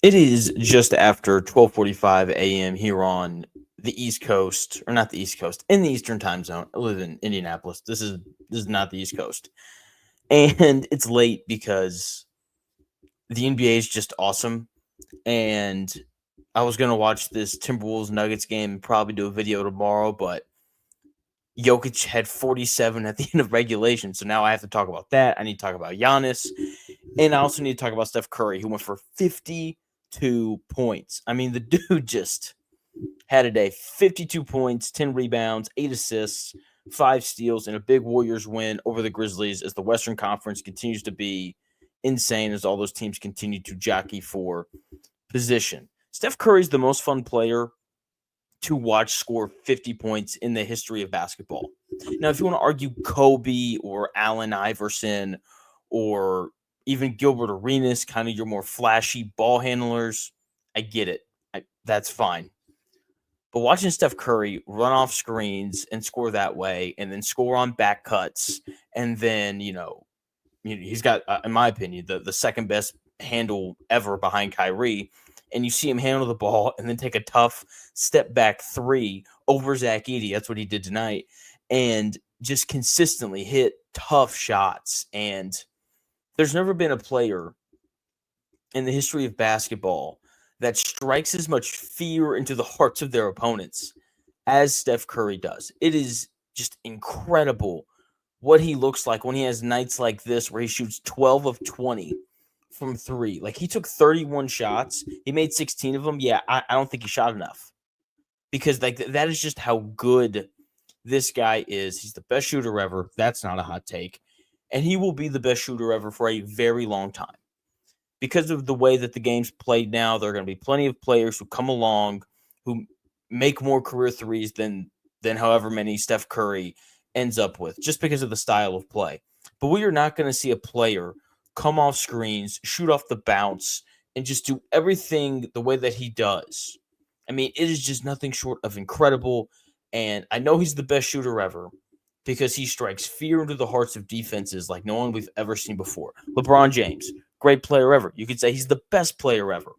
It is just after 12:45 a.m. here on the East Coast, or not the East Coast, in the Eastern Time Zone. I live in Indianapolis. This is not the East Coast, and it's late because the NBA is just awesome. And I was gonna watch this Timberwolves Nuggets game and probably do a video tomorrow, but Jokic had 47 at the end of regulation, so now I have to talk about that. I need to talk about Giannis, and I also need to talk about Steph Curry, who went for 52 points. I mean, the dude just had a day: 52 points, 10 rebounds, 8 assists, 5 steals, and a big Warriors win over the Grizzlies as the Western Conference continues to be insane as all those teams continue to jockey for position. Steph Curry's the most fun player to watch score 50 points in the history of basketball. Now, if you want to argue Kobe or Allen Iverson or even Gilbert Arenas, kind of your more flashy ball handlers, I get it. That's fine. But watching Steph Curry run off screens and score that way, and then score on back cuts, and then he's got, in my opinion, the second best handle ever behind Kyrie, and you see him handle the ball and then take a tough step back three over Zach Edey. That's what he did tonight, and just consistently hit tough shots. And there's never been a player in the history of basketball that strikes as much fear into the hearts of their opponents as Steph Curry does. It is just incredible what he looks like when he has nights like this where he shoots 12 of 20 from three. Like, he took 31 shots, he made 16 of them. Yeah, I don't think he shot enough, because like that is just how good this guy is. He's the best shooter ever. That's not a hot take. And he will be the best shooter ever for a very long time. Because of the way that the game's played now, there are going to be plenty of players who come along who make more career threes than however many Steph Curry ends up with, just because of the style of play. But we are not going to see a player come off screens, shoot off the bounce, and just do everything the way that he does. I mean, it is just nothing short of incredible. And I know he's the best shooter ever because he strikes fear into the hearts of defenses like no one we've ever seen before. LeBron James, great player ever. You could say he's the best player ever.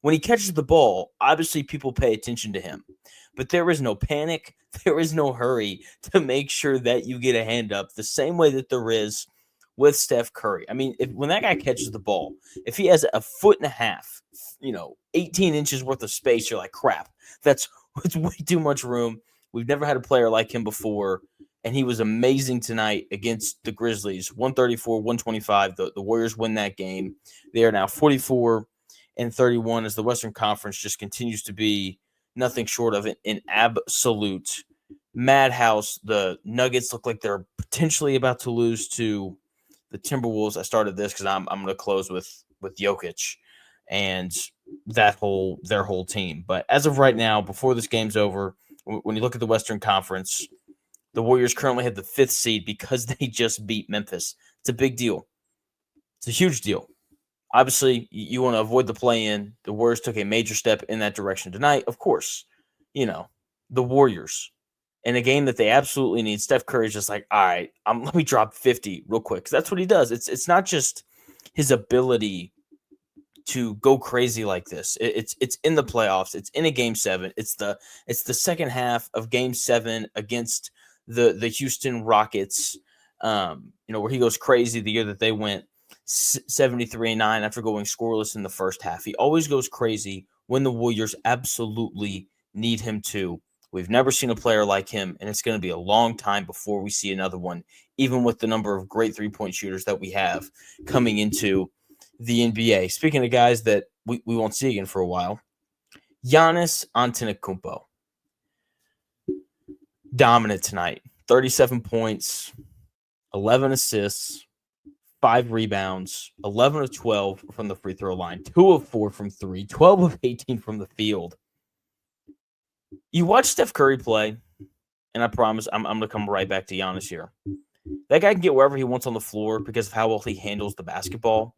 When he catches the ball, obviously people pay attention to him, but there is no panic, there is no hurry to make sure that you get a hand up the same way that there is with Steph Curry. I mean, when that guy catches the ball, if he has a foot and a half, 18 inches worth of space, you're like, crap, that's it's way too much room. We've never had a player like him before, and he was amazing tonight against the Grizzlies. 134-125. The Warriors win that game. They are now 44-31 as the Western Conference just continues to be nothing short of an absolute madhouse. The Nuggets look like they're potentially about to lose to the Timberwolves. I started this because I'm going to close with Jokic and their whole team. But as of right now, before this game's over, when you look at the Western Conference, the Warriors currently have the 5th seed because they just beat Memphis. It's a big deal. It's a huge deal. Obviously, you want to avoid the play-in. The Warriors took a major step in that direction tonight. Of course, the Warriors. In a game that they absolutely need, Steph Curry is just like, all right, let me drop 50 real quick. Because that's what he does. It's not just his ability to go crazy like this. It's in the playoffs. It's in a game 7. It's the second half of game 7 against the Houston Rockets. Where he goes crazy the year that they went 73-9 after going scoreless in the first half. He always goes crazy when the Warriors absolutely need him to. We've never seen a player like him, and it's going to be a long time before we see another one, even with the number of great three-point shooters that we have coming into the NBA. Speaking of guys that we won't see again for a while, Giannis Antetokounmpo. Dominant tonight. 37 points, 11 assists, 5 rebounds, 11 of 12 from the free throw line, 2 of 4 from 3, 12 of 18 from the field. You watch Steph Curry play, and I promise I'm going to come right back to Giannis here. That guy can get wherever he wants on the floor because of how well he handles the basketball.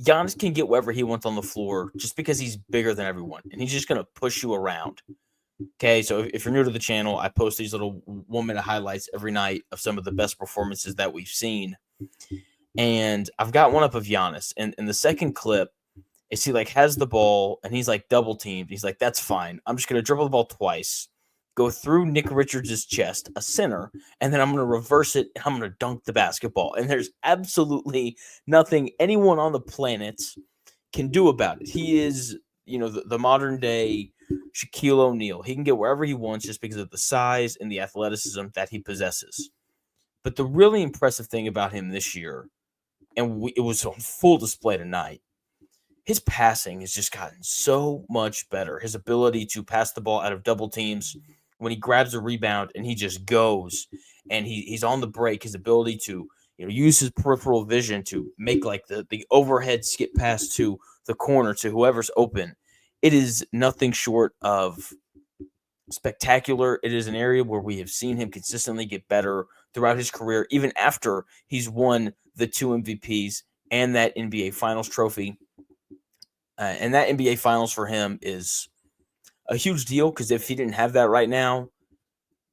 Giannis can get wherever he wants on the floor just because he's bigger than everyone, and he's just going to push you around. Okay, so if you're new to the channel, I post these little 1-minute highlights every night of some of the best performances that we've seen. And I've got one up of Giannis. And in the second clip, is he like has the ball and he's like double teamed. He's like, that's fine. I'm just gonna dribble the ball twice, go through Nick Richards' chest, a center, and then I'm gonna reverse it and I'm gonna dunk the basketball. And there's absolutely nothing anyone on the planet can do about it. He is, the modern day Shaquille O'Neal. He can get wherever he wants just because of the size and the athleticism that he possesses. But the really impressive thing about him this year, and it was on full display tonight, his passing has just gotten so much better. His ability to pass the ball out of double teams when he grabs a rebound and he just goes and he's on the break, his ability to use his peripheral vision to make like the overhead skip pass to the corner to whoever's open. It is nothing short of spectacular. It is an area where we have seen him consistently get better throughout his career, even after he's won the 2 MVPs and that NBA Finals trophy. And that NBA Finals for him is a huge deal because if he didn't have that right now,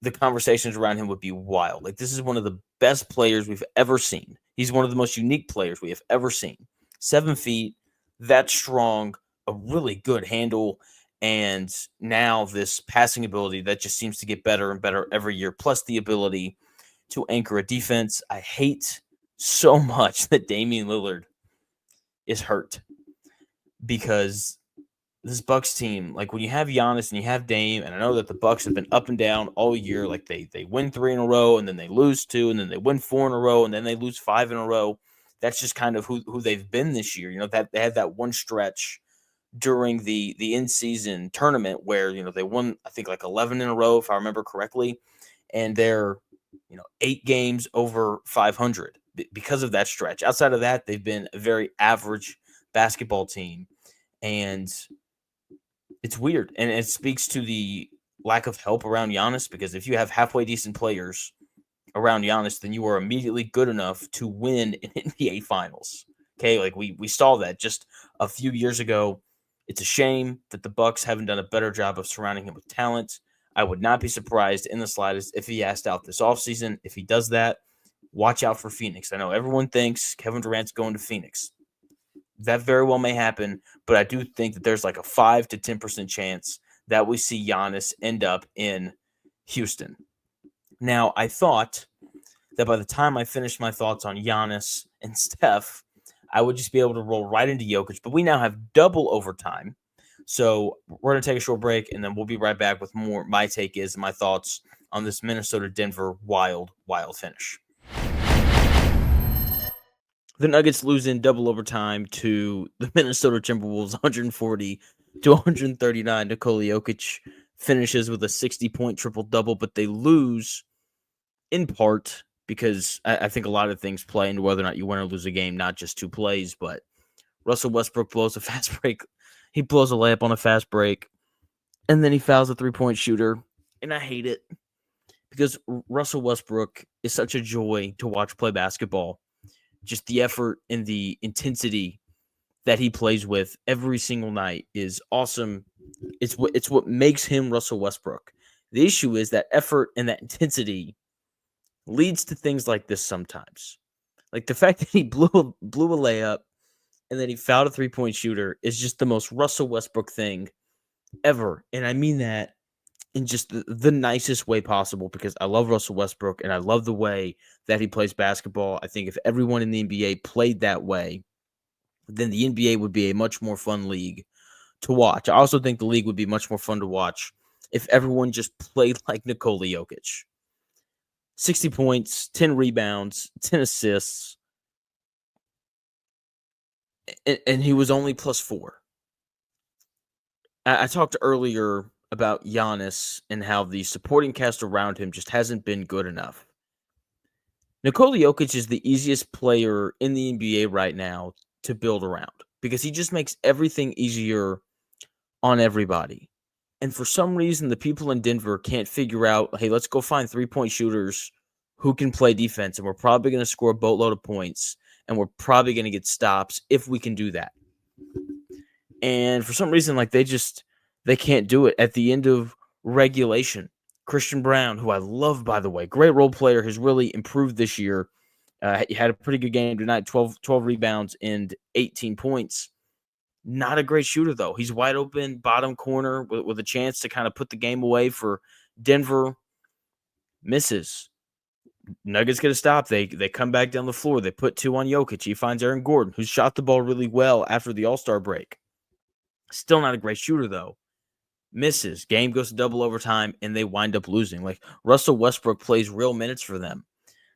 the conversations around him would be wild. Like, this is one of the best players we've ever seen. He's one of the most unique players we have ever seen. 7 feet, that strong, a really good handle, and now this passing ability that just seems to get better and better every year, plus the ability to anchor a defense. I hate so much that Damian Lillard is hurt because this Bucks team, like when you have Giannis and you have Dame, and I know that the Bucks have been up and down all year. Like they win 3 in a row, and then they lose 2, and then they win 4 in a row, and then they lose 5 in a row. That's just kind of who they've been this year. That they had that one stretch during the in-season tournament where they won, I think, like 11 in a row, if I remember correctly, and they're 8 games over 500 because of that stretch. Outside of that, they've been a very average basketball team, and it's weird, and it speaks to the lack of help around Giannis, because if you have halfway decent players around Giannis, then you are immediately good enough to win an NBA Finals. Okay, like we saw that just a few years ago. It's a shame that the Bucks haven't done a better job of surrounding him with talent. I would not be surprised in the slightest if he asked out this offseason. If he does that, watch out for Phoenix. I know everyone thinks Kevin Durant's going to Phoenix. That very well may happen, but I do think that there's like a 5 to 10% chance that we see Giannis end up in Houston. Now, I thought that by the time I finished my thoughts on Giannis and Steph, I would just be able to roll right into Jokic, but we now have double overtime. So we're going to take a short break, and then we'll be right back with more my take is and my thoughts on this Minnesota-Denver wild finish. The Nuggets lose in double overtime to the Minnesota Timberwolves, 140 to 139. Nikola Jokic finishes with a 60-point triple-double, but they lose in part because I think a lot of things play into whether or not you win or lose a game, not just 2 plays, but Russell Westbrook blows a fast break. He blows a layup on a fast break, and then he fouls a 3-point shooter, and I hate it because Russell Westbrook is such a joy to watch play basketball. Just the effort and the intensity that he plays with every single night is awesome. It's what makes him Russell Westbrook. The issue is that effort and that intensity leads to things like this sometimes. Like the fact that he blew a layup and then he fouled a 3-point shooter is just the most Russell Westbrook thing ever. And I mean that in just the nicest way possible, because I love Russell Westbrook and I love the way that he plays basketball. I think if everyone in the NBA played that way, then the NBA would be a much more fun league to watch. I also think the league would be much more fun to watch if everyone just played like Nikola Jokic. 60 points, 10 rebounds, 10 assists, and he was only +4. I talked earlier about Giannis and how the supporting cast around him just hasn't been good enough. Nikola Jokic is the easiest player in the NBA right now to build around because he just makes everything easier on everybody. And for some reason, the people in Denver can't figure out, hey, let's go find 3-point shooters who can play defense, and we're probably going to score a boatload of points, and we're probably going to get stops if we can do that. And for some reason, like they can't do it. At the end of regulation, Christian Brown, who I love, by the way, great role player, has really improved this year. He had a pretty good game tonight, 12 rebounds and 18 points. Not a great shooter, though. He's wide open, bottom corner with a chance to kind of put the game away for Denver. Misses. Nuggets get a stop. They come back down the floor. They put 2 on Jokic. He finds Aaron Gordon, who shot the ball really well after the All-Star break. Still not a great shooter, though. Misses. Game goes to double overtime, and they wind up losing. Like, Russell Westbrook plays real minutes for them.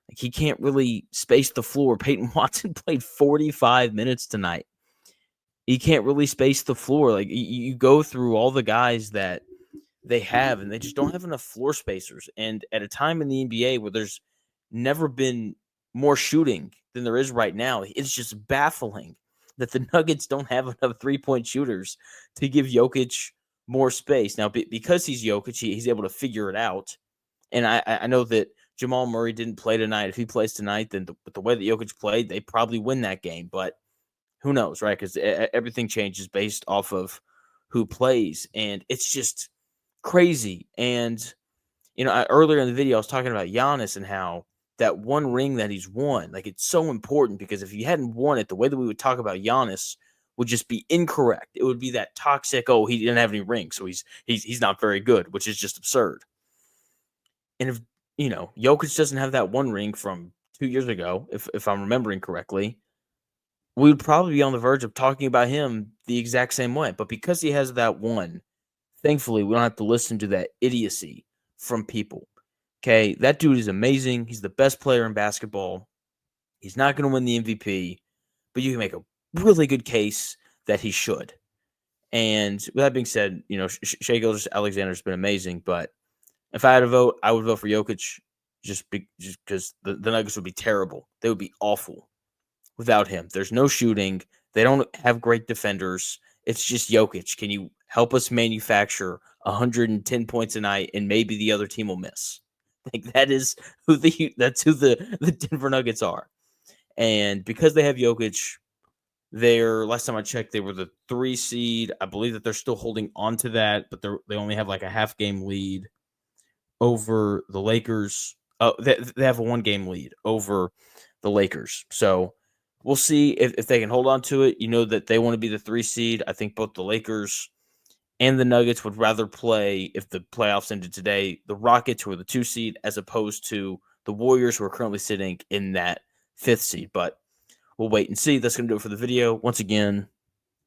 Like, he can't really space the floor. Peyton Watson played 45 minutes tonight. He can't really space the floor. Like, you go through all the guys that they have, and they just don't have enough floor spacers. And at a time in the NBA where there's never been more shooting than there is right now, it's just baffling that the Nuggets don't have enough three-point shooters to give Jokic more space. Now, because he's Jokic, he's able to figure it out. And I know that Jamal Murray didn't play tonight. If he plays tonight, then the way that Jokic played, they probably win that game. But who knows, right? Because everything changes based off of who plays. And it's just crazy. And, earlier in the video, I was talking about Giannis and how that one ring that he's won, like, it's so important, because if he hadn't won it, the way that we would talk about Giannis would just be incorrect. It would be that toxic, oh, he didn't have any rings, so he's not very good, which is just absurd. And if, Jokic doesn't have that one ring from 2 years ago, if I'm remembering correctly, we would probably be on the verge of talking about him the exact same way. But because he has that one, thankfully, we don't have to listen to that idiocy from people. Okay, that dude is amazing. He's the best player in basketball. He's not going to win the MVP, but you can make a really good case that he should. And with that being said, Shai Gilgeous-Alexander's been amazing, but if I had to vote, I would vote for Jokic just because the Nuggets would be terrible. They would be awful without him. There's no shooting. They don't have great defenders. It's just Jokic. Can you help us manufacture 110 points a night, and maybe the other team will miss? Like, that's who the Denver Nuggets are. And because they have Jokic, last time I checked, they were the 3 seed. I believe that they're still holding on to that, but they only have like a half game lead over the Lakers. Oh, they have a 1 game lead over the Lakers. So we'll see if they can hold on to it. That they want to be the 3 seed. I think both the Lakers and the Nuggets would rather play, if the playoffs ended today, the Rockets, who are the 2 seed, as opposed to the Warriors, who are currently sitting in that 5th seed. But we'll wait and see. That's going to do it for the video. Once again,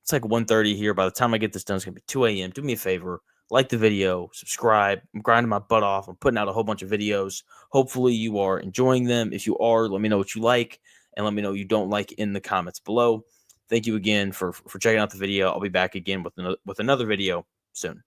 it's like 1:30 here. By the time I get this done, it's going to be 2 a.m. Do me a favor. Like the video. Subscribe. I'm grinding my butt off. I'm putting out a whole bunch of videos. Hopefully you are enjoying them. If you are, let me know what you like, and let me know what you don't like in the comments below. Thank you again for checking out the video. I'll be back again with another video soon.